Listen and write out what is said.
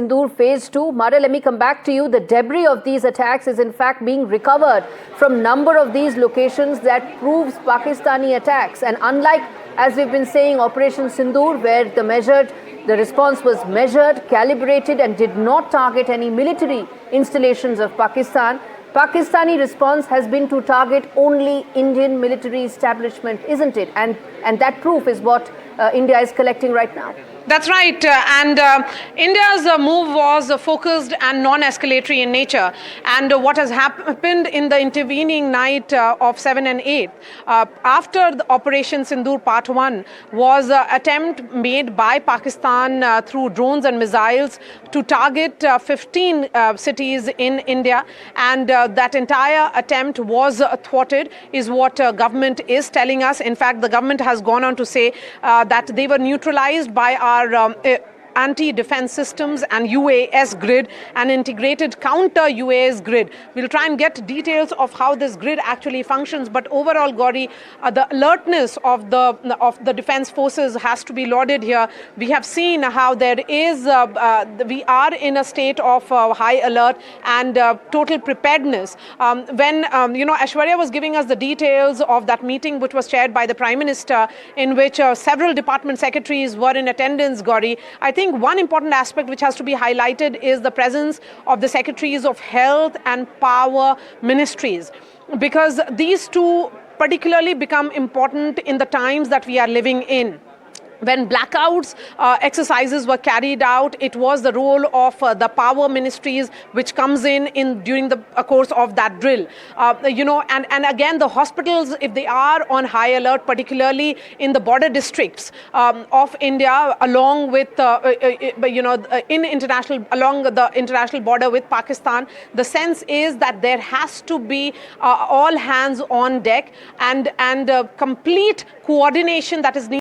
Sindoor Phase 2. Mara, let me come back to you. The debris of these attacks is in fact being recovered from number of these locations that proves Pakistani attacks. And unlike, as we've been saying, Operation Sindoor, where the response was measured, calibrated and did not target any military installations of Pakistan, Pakistani response has been to target only Indian military establishment, isn't it? And that proof is what India is collecting right now. That's right. India's move was focused and non-escalatory in nature. And what has happened in the intervening night of 7 and 8, after the Operation Sindoor Part 1, was an attempt made by Pakistan through drones and missiles to target 15 cities in India. And that entire attempt was thwarted, is what government is telling us. In fact, the government has gone on to say that they were neutralized by our anti-defense systems and UAS grid, an integrated counter-UAS grid. We'll try and get details of how this grid actually functions, but overall, Gauri, the alertness of the defense forces has to be lauded here. We have seen how there is, we are in a state of high alert and total preparedness. When Aishwarya was giving us the details of that meeting, which was chaired by the Prime Minister, in which several department secretaries were in attendance, Gauri, I think one important aspect which has to be highlighted is the presence of the Secretaries of Health and Power Ministries, because these two particularly become important in the times that we are living in. When blackouts exercises were carried out, it was the role of the power ministries which comes in during the course of that drill. And again, the hospitals, if they are on high alert, particularly in the border districts of India, along with along the international border with Pakistan, the sense is that there has to be all hands on deck and complete coordination that is needed